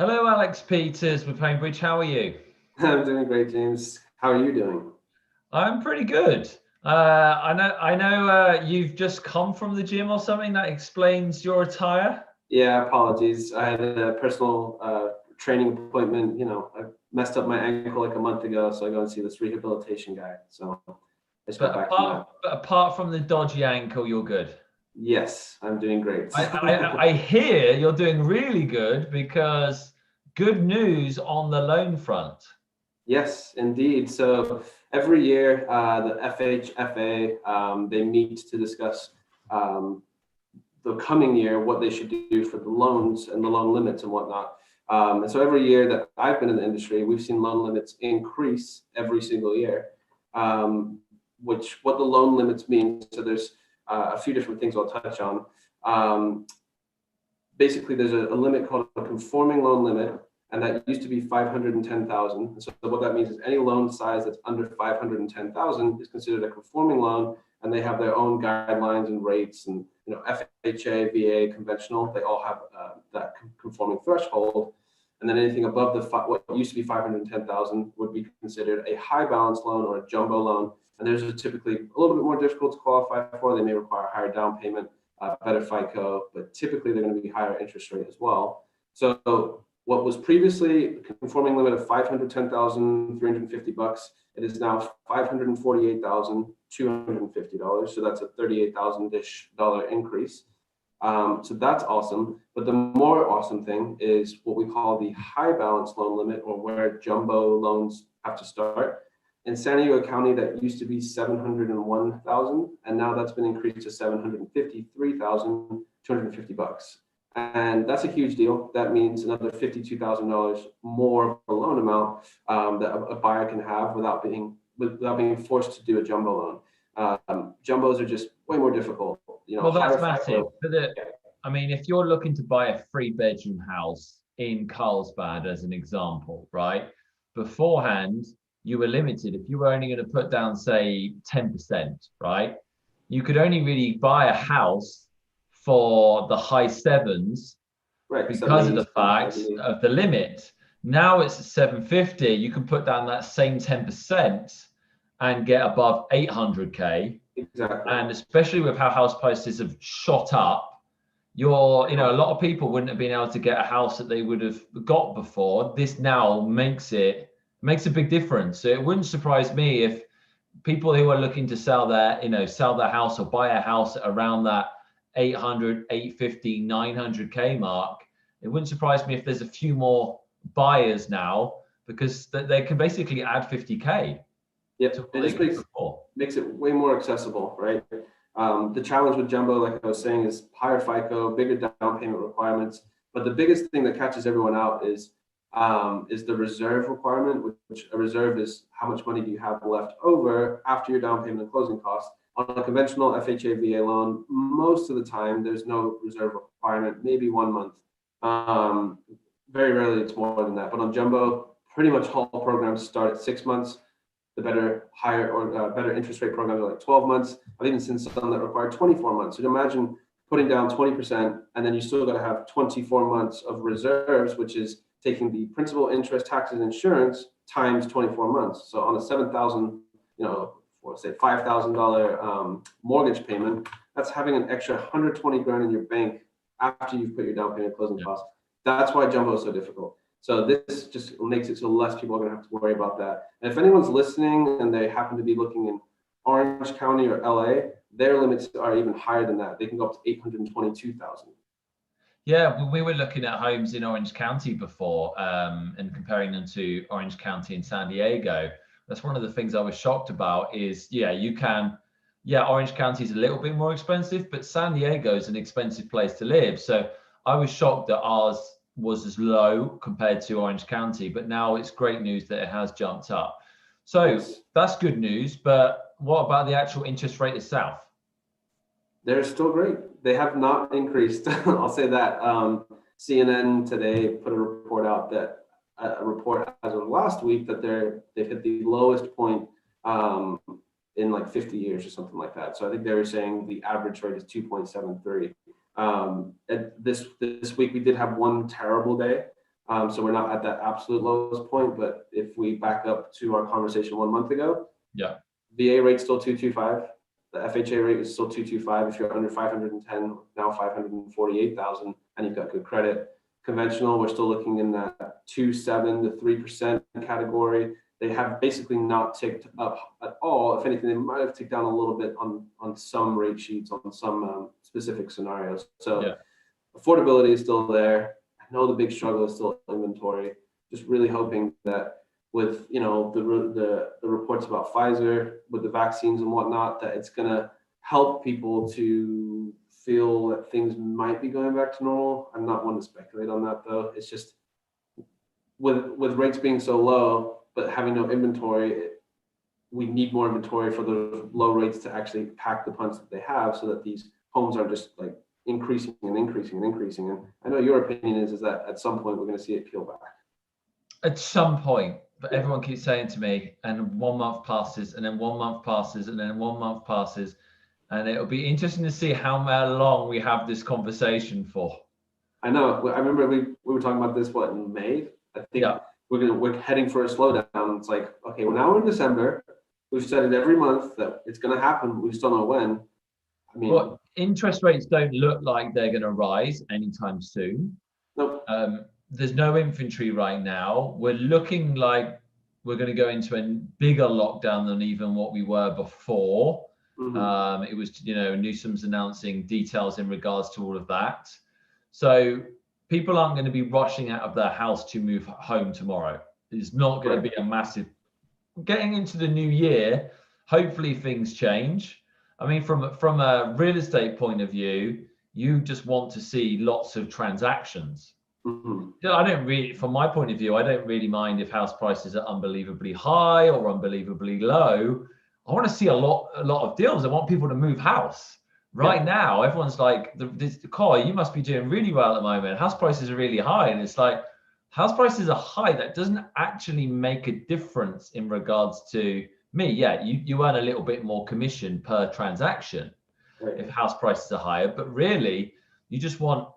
Hello, Alex Peters with Homebridge. How are you? I'm doing great, James. How are you doing? I'm pretty good. I know you've just come from the gym or something. That explains your attire. Yeah, apologies. I had a personal training appointment. I messed up my ankle like a month ago, so I go and see this rehabilitation guy. So I just got But back from apart that. but apart from the dodgy ankle, you're good. Yes, I'm doing great. I hear you're doing really good because good news on the loan front. Yes, indeed. So every year, the FHFA they meet to discuss um, the coming year what they should do for the loans and the loan limits and whatnot. And so every year that I've been in the industry, we've seen loan limits increase every single year. Um, which what the loan limits mean. So there's a few different things I'll touch on. Um, Basically, there's a limit called a conforming loan limit, and that used to be 510,000. So what that means is any loan size that's under 510,000 is considered a conforming loan, and they have their own guidelines and rates. And FHA, VA, conventional, they all have that conforming threshold. And then anything above what used to be 510,000 would be considered a high balance loan or a jumbo loan. And those are typically a little bit more difficult to qualify for. They may require a higher down payment, better FICO, but typically they're going to be higher interest rate as well. So what was previously a conforming limit of $510,350, it is now $548,250. So that's a $38,000-ish increase. So that's awesome. But the more awesome thing is what we call the high balance loan limit, or where jumbo loans have to start. In San Diego County, that used to be 701,000, and now that's been increased to 753,250 bucks. And that's a huge deal. That means another $52,000 more of a loan amount that a buyer can have without being forced to do a jumbo loan. Jumbos are just way more difficult. Well, Higher that's massive. FICO. I mean, if you're looking to buy a three-bedroom house in Carlsbad, as an example, right? Beforehand, you were limited. If you were only going to put down, say, 10%, right? You could only really buy a house for the high sevens Right, because of 70, the fact 70. of the limit. Now it's 750. You can put down that same 10% and get above 800K. Exactly. And especially with how house prices have shot up, a lot of people wouldn't have been able to get a house that they would have got before. This now makes a big difference. So it wouldn't surprise me if people who are looking to sell their house or buy a house around that 800, 850, 900K mark. It wouldn't surprise me if there's a few more buyers now because they can basically add 50K Yep, to what it they just could before. makes it way more accessible, right? The challenge with jumbo, like I was saying, is higher FICO, bigger down payment requirements. But the biggest thing that catches everyone out is the reserve requirement, which a reserve is how much money do you have left over after your down payment and closing costs. On a conventional FHA VA loan, most of the time there's no reserve requirement, maybe 1 month. Um, Very rarely it's more than that. But on jumbo, pretty much all programs start at 6 months. The better interest rate programs are like 12 months. I've even seen some that require 24 months. So imagine putting down 20%, and then you still got to have 24 months of reserves, which is taking the principal, interest, taxes, insurance times 24 months. So on a 7,000, for say $5,000 mortgage payment, that's having an extra 120 grand in your bank after you've put your down payment closing costs. That's why jumbo is so difficult. So this just makes it so less people are going to have to worry about that. And if anyone's listening and they happen to be looking in Orange County or LA, their limits are even higher than that. They can go up to 822,000. Yeah, we were looking at homes in Orange County before and comparing them to Orange County and San Diego. That's one of the things I was shocked about is, Orange County is a little bit more expensive, but San Diego is an expensive place to live. So I was shocked that ours was as low compared to Orange County, but now it's great news that it has jumped up. So Yes. that's good news, but what about the actual interest rate itself? They're still great. They have not increased. I'll say that. CNN today put a report out that a report as of last week that they've hit the lowest point in like 50 years or something like that. So I think they were saying the average rate is 2.73. This week we did have one terrible day. So we're not at that absolute lowest point, but if we back up to our conversation 1 month ago, Yeah. VA rate's still 225. The FHA rate is still 225. If you're under 510, now 548,000, and you've got good credit. Conventional, we're still looking in that 2.7 to 3% category. They have basically not ticked up at all. If anything, they might have ticked down a little bit on some rate sheets, on some specific scenarios. So yeah. Affordability is still there. I know the big struggle is still inventory. Just really hoping that with the reports about Pfizer, with the vaccines and whatnot, that it's gonna help people to feel that things might be going back to normal. I'm not one to speculate on that though. It's just with rates being so low, but having no inventory, we need more inventory for the low rates to actually pack the punch that they have, so that these homes are just like increasing and increasing and increasing. And I know your opinion is that at some point we're going to see it peel back. At some point, but everyone keeps saying to me, and 1 month passes, and then 1 month passes, and then 1 month passes, and it'll be interesting to see how long we have this conversation for. I know. I remember we were talking about this in May. I think we're heading for a slowdown. It's like, okay, well, now we're in December. We've said it every month that it's going to happen. We just don't know when. I mean, well, interest rates don't look like they're going to rise anytime soon. Nope. There's no inventory right now. We're looking like we're going to go into a bigger lockdown than even what we were before. Mm-hmm. It was, Newsom's announcing details in regards to all of that. So people aren't going to be rushing out of their house to move home tomorrow. It's not going to be a massive. Getting into the new year, hopefully things change. I mean, from a real estate point of view, you just want to see lots of transactions. Mm-hmm. I don't really, from my point of view, I don't really mind if house prices are unbelievably high or unbelievably low. I want to see a lot of deals. I want people to move house. Right now, everyone's like, Koi, you must be doing really well at the moment. House prices are really high. And it's like, house prices are high. That doesn't actually make a difference in regards to me. Yeah, you earn a little bit more commission per transaction if house prices are higher. But really, you just want,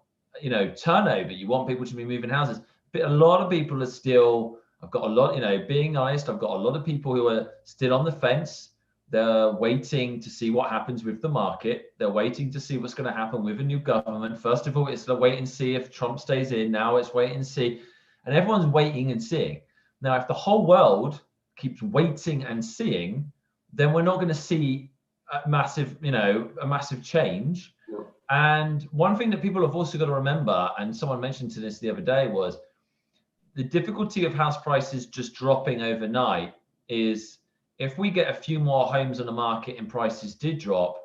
turnover. You want people to be moving houses. But a lot of people are still, I've got a lot, being honest, I've got a lot of people who are still on the fence. They're waiting to see what happens with the market. They're waiting to see what's going to happen with a new government. First of all, it's to wait and see if Trump stays in. Now it's wait and see. And everyone's waiting and seeing. Now, if the whole world keeps waiting and seeing, then we're not going to see a massive change. Yeah. And one thing that people have also got to remember, and someone mentioned to this the other day, was the difficulty of house prices just dropping overnight is, if we get a few more homes on the market and prices did drop,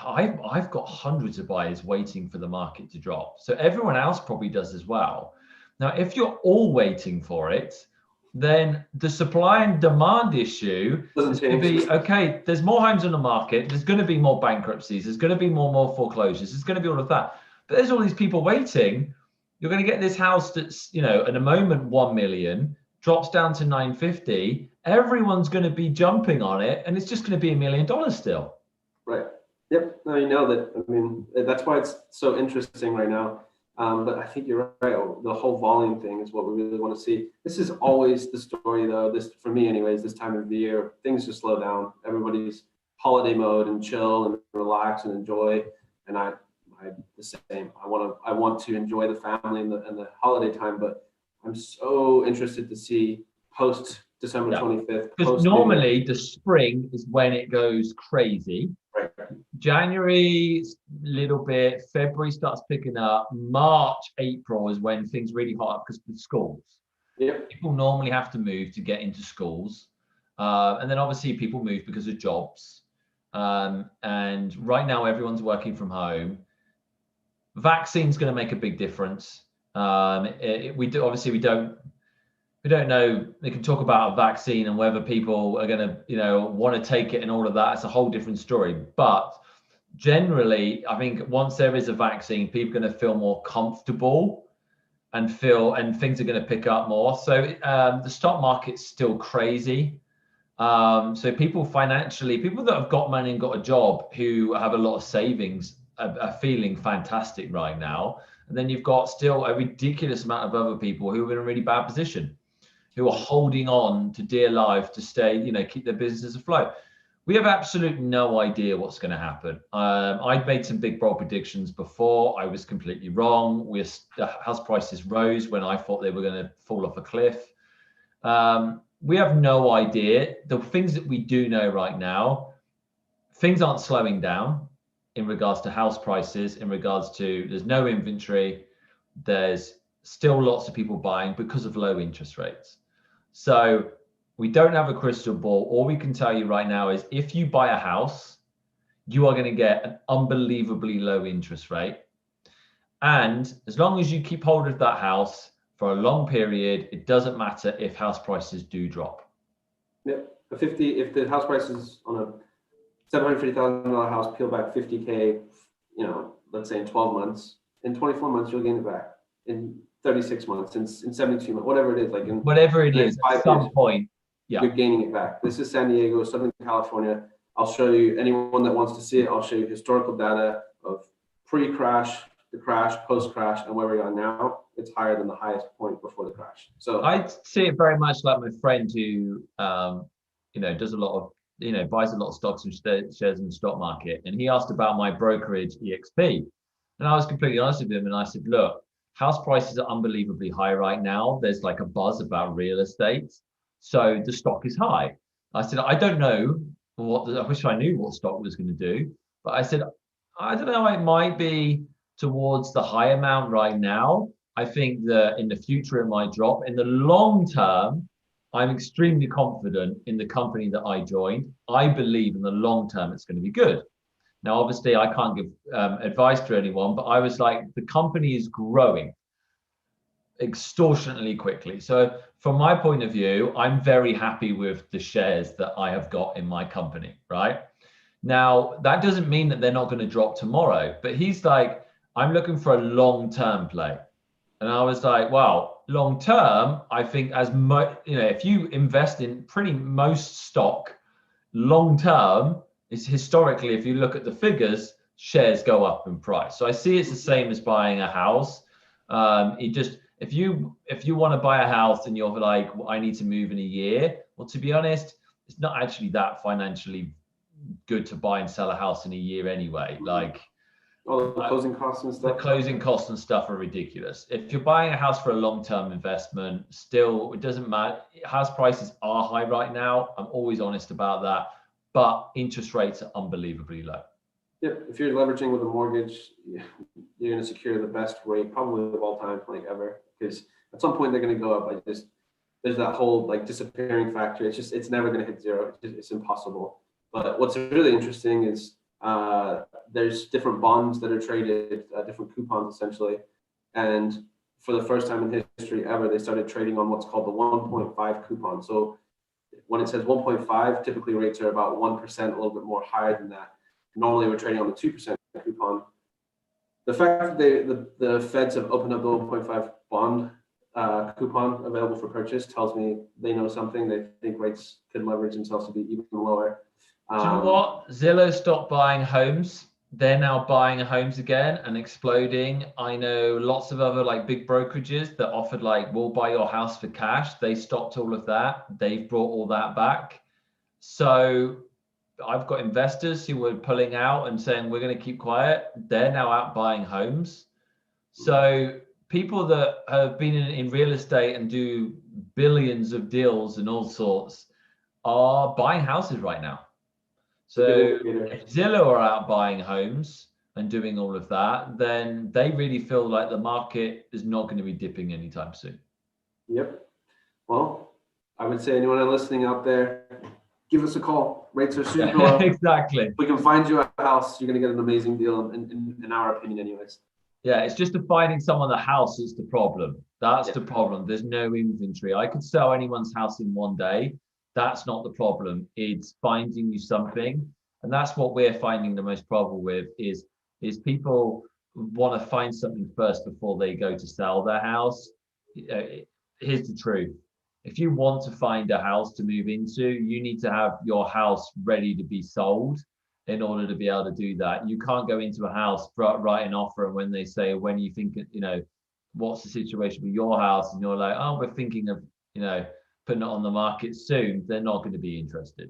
I've got hundreds of buyers waiting for the market to drop. So everyone else probably does as well. Now, if you're all waiting for it, then the supply and demand issue is going to be, okay, there's more homes on the market. There's going to be more bankruptcies. There's going to be more foreclosures. There's going to be all of that. But there's all these people waiting. You're going to get this house that's, at the moment, 1 million, drops down to 950. Everyone's going to be jumping on it, and it's just going to be $1 million still. Right. Yep. No, you nailed it. I mean, that's why it's so interesting right now. But I think you're right. The whole volume thing is what we really want to see. This is always the story, though. This, for me, anyways, this time of the year, things just slow down. Everybody's holiday mode and chill and relax and enjoy. And I the same. I want to enjoy the family and the holiday time. But I'm so interested to see post December 25th. Because normally the spring is when it goes crazy. Right. January, little bit. February starts picking up. March, April is when things really hot up because of the schools. Yep. People normally have to move to get into schools. And then obviously people move because of jobs. And right now everyone's working from home. Vaccine's going to make a big difference. We don't know. They can talk about a vaccine and whether people are going to, want to take it and all of that. It's a whole different story. But generally, I think once there is a vaccine, people are going to feel more comfortable and things are going to pick up more. So the stock market's still crazy. So people that have got money and got a job who have a lot of savings are feeling fantastic right now. And then you've got still a ridiculous amount of other people who are in a really bad position, who are holding on to dear life to stay, keep their business afloat. We have absolutely no idea what's going to happen. I'd made some big bold predictions before. I was completely wrong. The house prices rose when I thought they were going to fall off a cliff. We have no idea. The things that we do know right now, things aren't slowing down in regards to house prices, in regards to there's no inventory. There's still lots of people buying because of low interest rates. So we don't have a crystal ball. All we can tell you right now is if you buy a house, you are going to get an unbelievably low interest rate. And as long as you keep hold of that house for a long period, it doesn't matter if house prices do drop. Yep. If the house prices on a $750,000 house peel back 50K, let's say in 12 months, in 24 months, you'll gain it back. In 36 months, in 72 months, whatever it is, like in whatever it is, at some point. Yeah. You're gaining it back. This is San Diego, Southern California. I'll show you, anyone that wants to see it, I'll show you historical data of pre-crash, the crash, post-crash, and where we are now. It's higher than the highest point before the crash. So I see it very much like my friend who, does a lot of, buys a lot of stocks and shares in the stock market. And he asked about my brokerage EXP. And I was completely honest with him. And I said, look, house prices are unbelievably high right now. There's like a buzz about real estate. So the stock is high. I said, I don't know I wish I knew what stock was going to do. But I said, I don't know, it might be towards the high amount right now. I think that in the future, it might drop. In the long term, I'm extremely confident in the company that I joined. I believe in the long term, it's going to be good. Now, obviously, I can't give advice to anyone, but I was like, the company is growing extortionately quickly. So from my point of view, I'm very happy with the shares that I have got in my company, right? Now, that doesn't mean that they're not going to drop tomorrow, but he's like, I'm looking for a long-term play. And I was like, wow, long-term, I think if you invest in pretty most stock, long-term is historically, if you look at the figures, shares go up in price. So I see it's the same as buying a house. If you want to buy a house and you're like, well, I need to move in a year. Well, to be honest, it's not actually that financially good to buy and sell a house in a year anyway. Like all the closing costs and stuff. The closing costs and stuff are ridiculous. If you're buying a house for a long-term investment, still, it doesn't matter. House prices are high right now. I'm always honest about that, but interest rates are unbelievably low. Yep. If you're leveraging with a mortgage, you're going to secure the best rate probably of all time, like ever, because at some point they're going to go up. There's that whole like disappearing factor. It's never going to hit zero. It's impossible. But what's really interesting is there's different bonds that are traded, different coupons essentially. And for the first time in history ever, they started trading on what's called the 1.5 coupon. So when it says 1.5, typically rates are about 1%, a little bit more higher than that. Normally we're trading on the 2% coupon. The fact that the Feds have opened up the 1.5 bond coupon available for purchase tells me they know something. They think rates could leverage themselves to be even lower. Do you know what? Zillow stopped buying homes. They're now buying homes again and exploding. I know lots of other like big brokerages that offered like, we'll buy your house for cash. They stopped all of that. They've brought all that back. So I've got investors who were pulling out and saying, we're going to keep quiet. They're now out buying homes. So people that have been in real estate and do billions of deals and all sorts are buying houses right now. So if Zillow are out buying homes and doing all of that, then they really feel like the market is not going to be dipping anytime soon. Yep. Well, I would say anyone listening out there, give us a call. Rates are super low. Exactly. If we can find you a house, you're going to get an amazing deal, in our opinion anyways. Yeah, it's just finding someone a house is the problem. That's the problem. There's no inventory. I could sell anyone's house in one day. That's not the problem. It's finding you something. And that's what we're finding the most problem with is people want to find something first before they go to sell their house. Here's the truth. If you want to find a house to move into, you need to have your house ready to be sold. in order to be able to do that. You can't go into a house, write an offer, and when they say, when you think, you know, what's the situation with your house, and you're like, oh, we're thinking of, you know, putting it on the market soon, they're not going to be interested.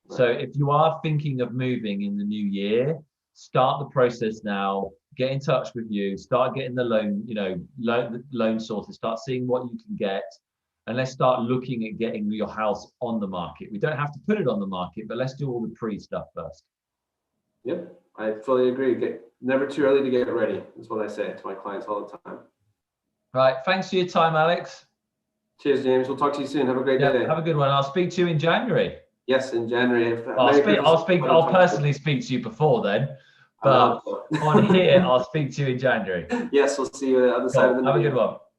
Right. So if you are thinking of moving in the new year, start the process now. Get in touch with you. Start getting the loan, you know, loan sorted. Start seeing what you can get, and let's start looking at getting your house on the market. We don't have to put it on the market, but let's do all the pre stuff first. Yep, I fully agree. Never too early to get ready. That's what I say to my clients all the time. Right. Thanks for your time, Alex. Cheers, James. We'll talk to you soon. Have a great day. Have a good one. I'll speak to you in January. Yes, in January. I'll personally speak to you before then, but on here, I'll speak to you in January. Yes, we'll see you on the other side of the Have a good one.